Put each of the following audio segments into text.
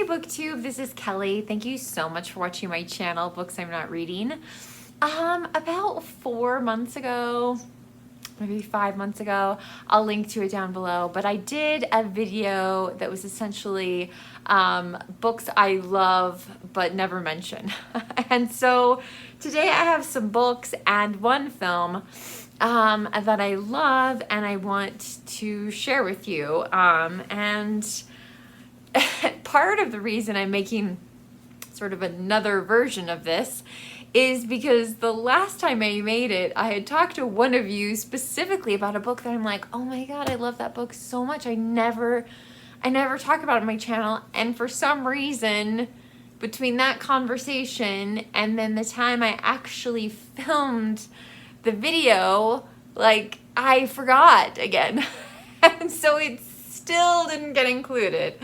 Booktube, this is Kelly. Thank you so much for watching my channel, Books I'm Not Reading. About 4 months ago, maybe 5 months ago, I'll link to it down below, but I did a video that was essentially books I love but never mention. And so today I have some books and one film that I love and I want to share with you. And part of the reason I'm making sort of another version of this is because the last time I made it, I had talked to one of you specifically about a book that I'm like, oh my God, I love that book so much. I never talk about it on my channel. And for some reason, between that conversation and then the time I actually filmed the video, like I forgot again. And so it still didn't get included.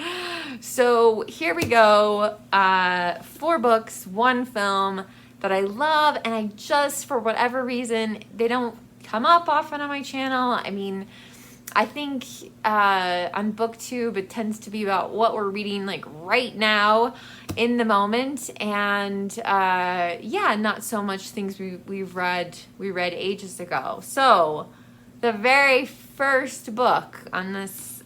So here we go, 4 books, 1 film that I love, and I just, for whatever reason, they don't come up often on my channel. I mean, I think on BookTube it tends to be about what we're reading like right now in the moment, and yeah, not so much things we read ages ago. So the very first book on this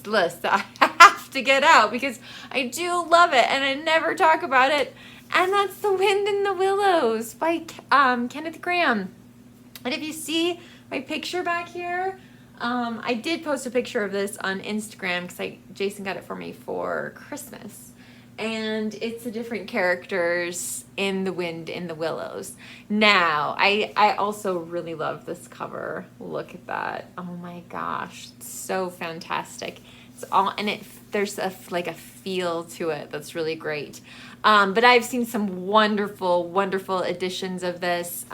list that I have to get out because I do love it and I never talk about it, and that's The Wind in the Willows by Kenneth Grahame. And if you see my picture back here, I did post a picture of this on Instagram because Jason got it for me for Christmas. And it's the different characters in The Wind in the Willows. Now, I also really love this cover. Look at that. Oh my gosh. It's so fantastic. It's all, and there's a feel to it that's really great. But I've seen some wonderful, wonderful editions of this.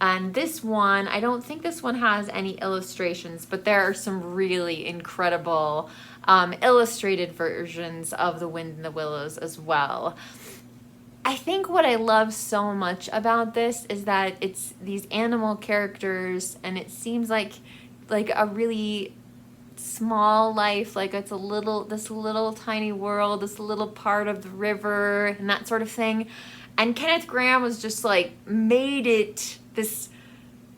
And this one, I don't think this one has any illustrations, but there are some really incredible illustrated versions of The Wind in the Willows as well. I think what I love so much about this is that it's these animal characters, and it seems like a really small life, like it's this little tiny world, this little part of the river and that sort of thing. And Kenneth Grahame was just like made it this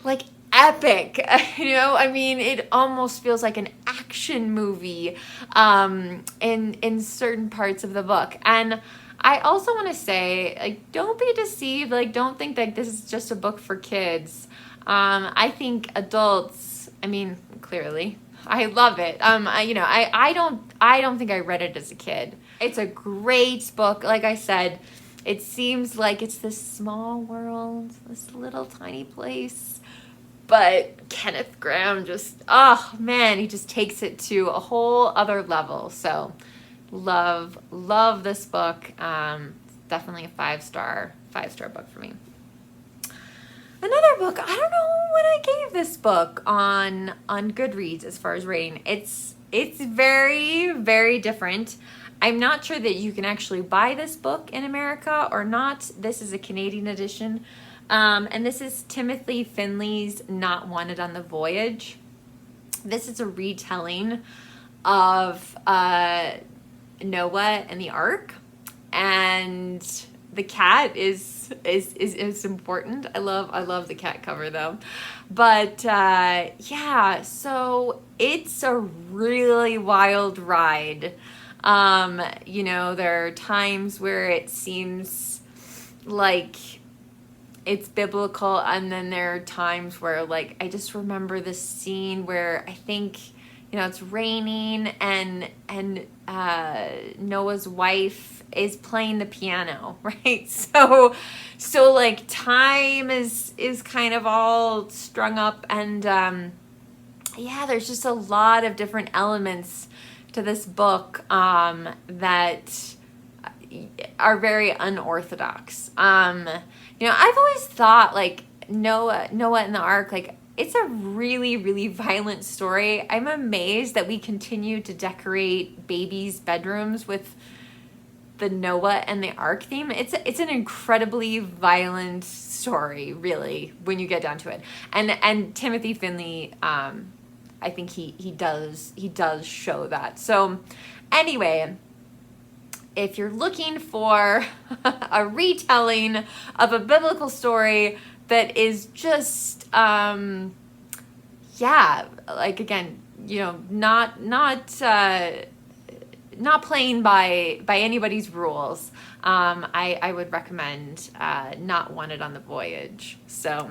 like epic, you know, I mean, it almost feels like an action movie in certain parts of the book. And I also want to say, like, don't be deceived, like, don't think that this is just a book for kids. I think adults, I mean, clearly I love it. I don't think I read it as a kid. It's a great book. Like I said, it seems like it's this small world, this little tiny place, but Kenneth Grahame just, oh man, he just takes it to a whole other level. So love this book. Definitely a 5-star book for me. Another book, I don't know what I gave this book on Goodreads as far as rating. It's very, very different. I'm not sure that you can actually buy this book in America or not. This is a Canadian edition. And this is Timothy Findley's Not Wanted on the Voyage. This is a retelling of Noah and the Ark. And the cat is important. I love the cat cover though. But yeah, so it's a really wild ride. You know, there are times where it seems like it's biblical, and then there are times where, like, I just remember this scene where I think, you know, it's raining and Noah's wife is playing the piano, right? So like time is kind of all strung up, and yeah, there's just a lot of different elements to this book that are very unorthodox. You know, I've always thought like Noah and the Ark, like, it's a really, really violent story. I'm amazed that we continue to decorate babies' bedrooms with the Noah and the Ark theme. It's an incredibly violent story, really, when you get down to it. And Timothy Findley, I think he does show that. So anyway, if you're looking for a retelling of a biblical story that is just, yeah, like, again, you know, not playing by anybody's rules, I would recommend Not Wanted on the Voyage. So,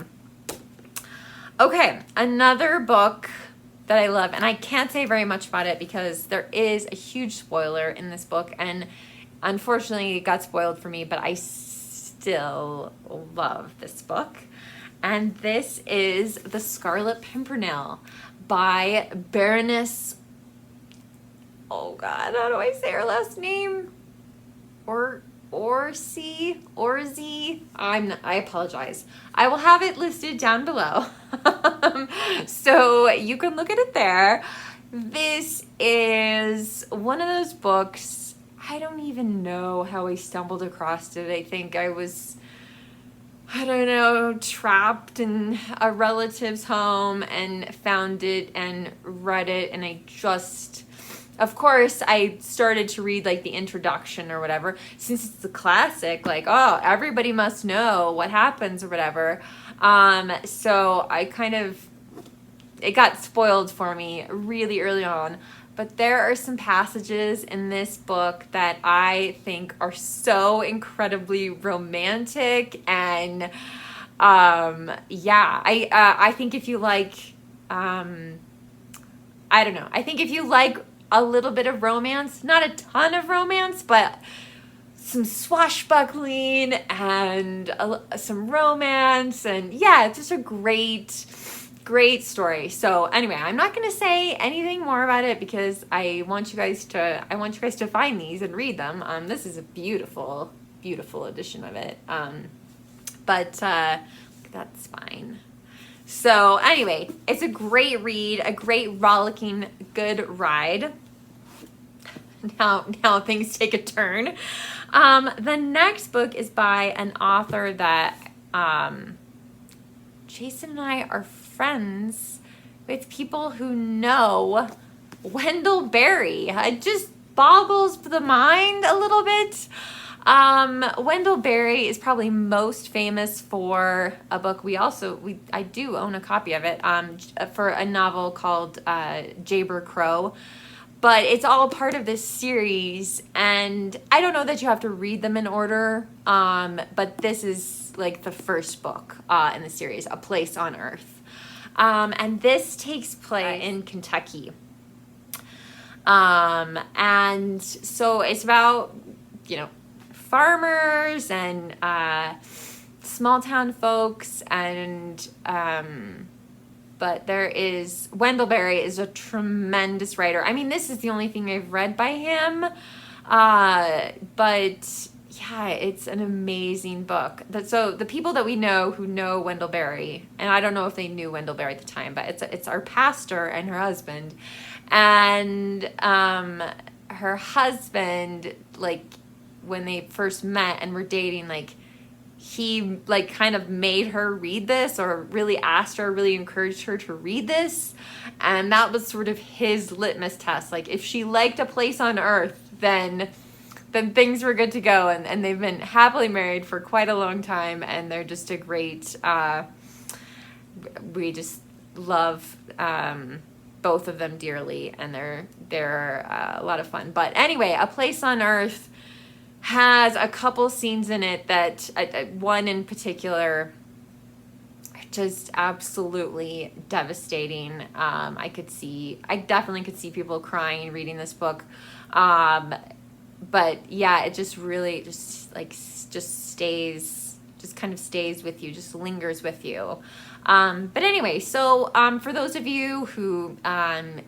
okay, another book that I love, and I can't say very much about it because there is a huge spoiler in this book, and unfortunately it got spoiled for me, but I still love this book. And this is The Scarlet Pimpernel by Baroness, oh God, how do I say her last name? Orczy? I apologize. I will have it listed down below. So you can look at it there. This is one of those books, I don't even know how I stumbled across it. I think I was, I don't know, trapped in a relative's home and found it and read it, and I just, of course, I started to read like the introduction or whatever, since it's a classic, like, oh, everybody must know what happens or whatever. So I kind of, it got spoiled for me really early on. But there are some passages in this book that I think are so incredibly romantic, and yeah, I think if you like, I don't know, I think if you like a little bit of romance, not a ton of romance, but some swashbuckling and some romance, and yeah, it's just a great story. So anyway, I'm not going to say anything more about it because I want you guys to find these and read them. This is a beautiful edition of it. But that's fine. So anyway, it's a great read, a great rollicking good ride. Now things take a turn. The next book is by an author that Jason and I are friends with people who know Wendell Berry. It just boggles the mind a little bit. Wendell Berry is probably most famous for a book I do own a copy of it, for a novel called Jayber Crow. But it's all part of this series, and I don't know that you have to read them in order, but this is like the first book in the series, A Place on Earth. And this takes place in Kentucky. And so it's about, you know, farmers and small town folks, and but Wendell Berry is a tremendous writer. I mean, this is the only thing I've read by him, but yeah, it's an amazing book. So the people that we know who know Wendell Berry, and I don't know if they knew Wendell Berry at the time, but it's our pastor and her husband, and her husband, like, when they first met and were dating, like, he like kind of made her read this, or really asked her, really encouraged her to read this, and that was sort of his litmus test. Like, if she liked A Place on Earth, then things were good to go, and they've been happily married for quite a long time, and they're just a great, we just love both of them dearly, and they're a lot of fun. But anyway, A Place on Earth has a couple scenes in it that, one in particular, just absolutely devastating. I definitely could see people crying reading this book. But yeah, it just really just kind of stays with you, just lingers with you. But anyway, so for those of you who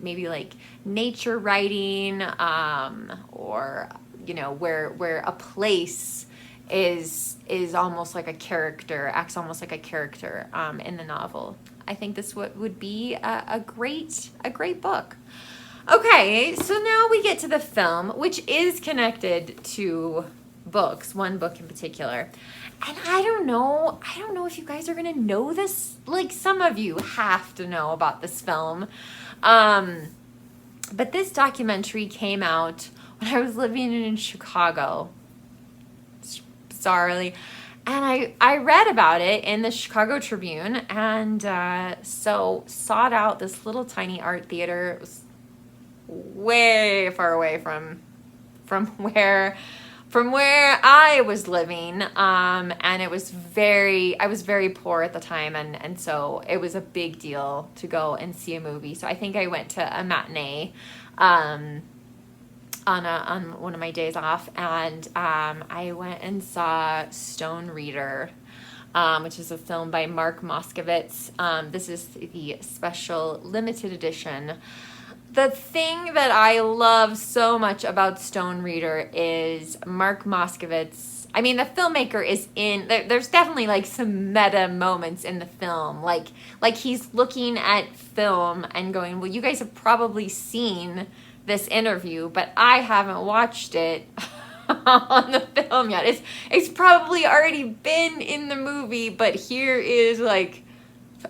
maybe like nature writing, or you know, where a place is almost like a character, acts almost like a character in the novel, I think this would be a great book. Okay, so now we get to the film, which is connected to books, one book in particular. And I don't know if you guys are gonna know this. Like, some of you have to know about this film. But this documentary came out when I was living in Chicago, bizarrely. And I read about it in the Chicago Tribune, and so sought out this little tiny art theater. It was way far away from where I was living, and I was very poor at the time, and so it was a big deal to go and see a movie. So I think I went to a matinee on one of my days off, and I went and saw Stone Reader, which is a film by Mark Moskowitz. This is the special limited edition. The thing that I love so much about Stone Reader is Mark Moskowitz. I mean, the filmmaker is there's definitely like some meta moments in the film. Like he's looking at film and going, well, you guys have probably seen this interview, but I haven't watched it on the film yet. It's probably already been in the movie, but here is like,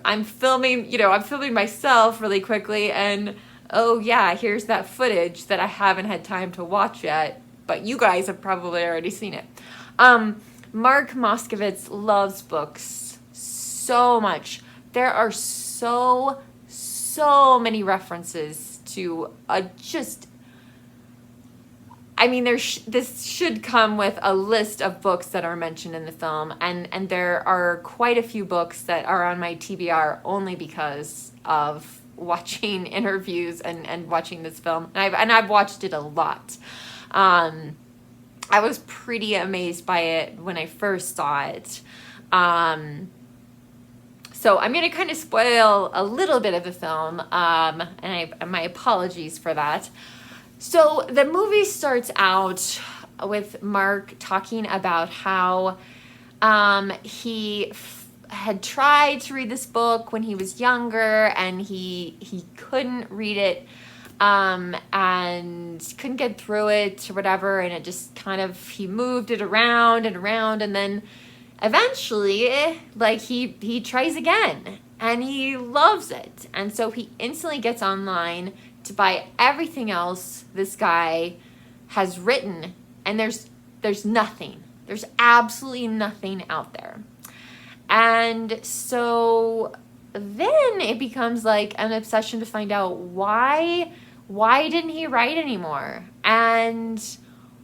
I'm filming myself really quickly, and oh yeah, here's that footage that I haven't had time to watch yet, but you guys have probably already seen it. Mark Moskowitz loves books so much. There are so many references to this should come with a list of books that are mentioned in the film, and there are quite a few books that are on my TBR only because of watching interviews and watching this film, and I've watched it a lot. I was pretty amazed by it when I first saw it. So I'm going to kind of spoil a little bit of the film, and my apologies for that. So the movie starts out with Mark talking about how he had tried to read this book when he was younger, and he couldn't read it, and couldn't get through it or whatever, and it just kind of, he moved it around and around, and then eventually, like, he tries again, and he loves it, and so he instantly gets online to buy everything else this guy has written, and there's nothing. There's absolutely nothing out there. And so then it becomes like an obsession to find out why didn't he write anymore? And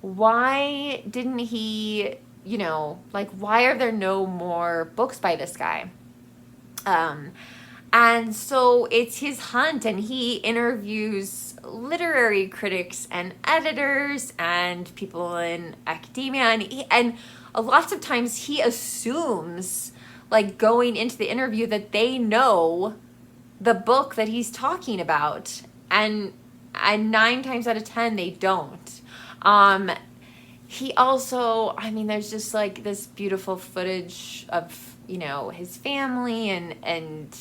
why didn't he, why are there no more books by this guy? And so it's his hunt, and he interviews literary critics and editors and people in academia, and a lot of times he assumes, like, going into the interview, that they know the book that he's talking about, and 9 times out of 10 they don't. He also, there's just like this beautiful footage of, his family, and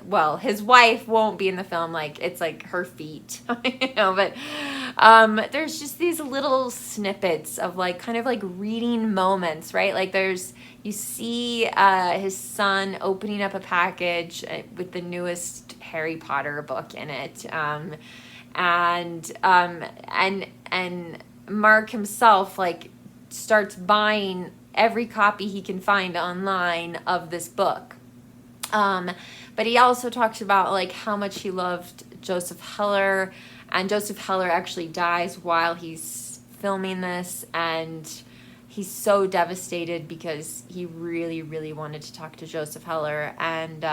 well, his wife won't be in the film, like, it's like her feet, but there's just these little snippets of, like, kind of like reading moments, right? Like, you see his son opening up a package with the newest Harry Potter book in it, and Mark himself, like, starts buying every copy he can find online of this book. But he also talks about, like, how much he loved Joseph Heller, and Joseph Heller actually dies while he's filming this, and he's so devastated because he really, really wanted to talk to Joseph Heller, and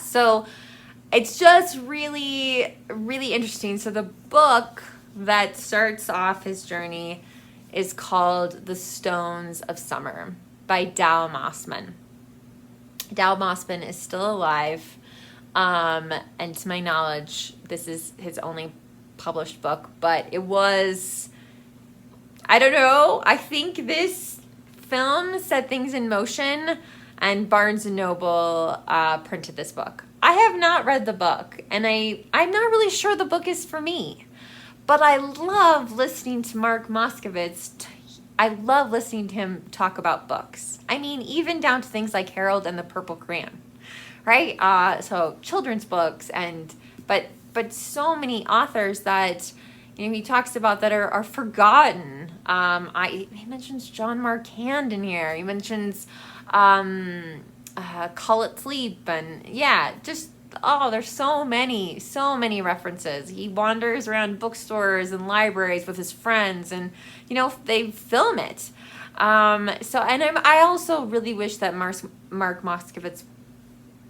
so it's just really, really interesting. So the book that starts off his journey is called The Stones of Summer by Dal Mossman. Dal Mossman is still alive, and to my knowledge, this is his only published book, but it was, I don't know, I think this film set things in motion, and Barnes & Noble printed this book. I have not read the book, and I'm not really sure the book is for me, but I love listening to Mark Moskowitz. I love listening to him talk about books. Even down to things like Harold and the Purple Crayon, right? So children's books, but but so many authors that, you know, he talks about that are forgotten. He mentions John Marquand in here. He mentions Call It Sleep, and yeah, just, oh, there's so many references. He wanders around bookstores and libraries with his friends, and, you know, they film it. I also really wish that Mark Moskowitz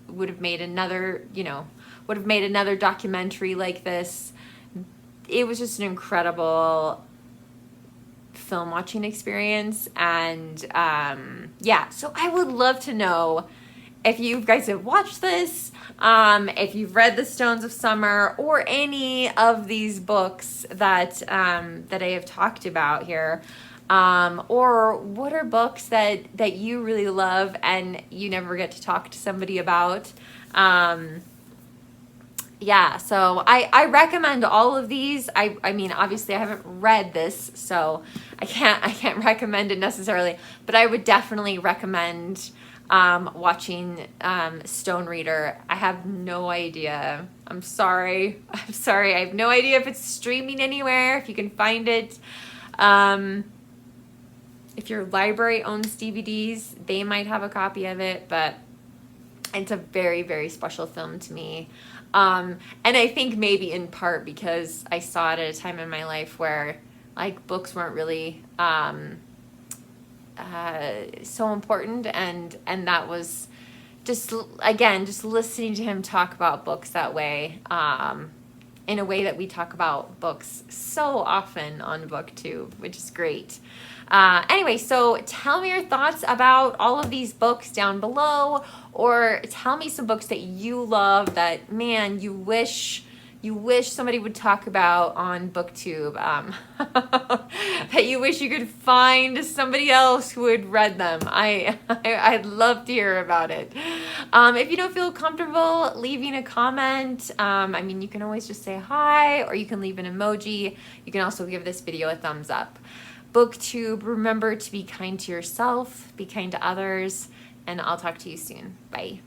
would have made another documentary like this. It was just an incredible film watching experience. And yeah, so I would love to know if you guys have watched this, if you've read The Stones of Summer or any of these books that I have talked about here. Or what are books that you really love and you never get to talk to somebody about? Yeah, so I recommend all of these. I mean, obviously I haven't read this, so I can't recommend it necessarily, but I would definitely recommend watching Stone Reader. I have no idea. I'm sorry. I have no idea if it's streaming anywhere, if you can find it. If your library owns DVDs, they might have a copy of it, but it's a very, very special film to me. And I think maybe in part because I saw it at a time in my life where, like, books weren't really so important, and that was just, again, just listening to him talk about books that way, in a way that we talk about books so often on BookTube, which is great. Anyway, so tell me your thoughts about all of these books down below, or tell me some books that you love that, man, you wish somebody would talk about on BookTube, that you wish you could find somebody else who had read them. I'd love to hear about it. If you don't feel comfortable leaving a comment, I mean, you can always just say hi, or you can leave an emoji. You can also give this video a thumbs up. BookTube, remember to be kind to yourself, be kind to others, and I'll talk to you soon. Bye.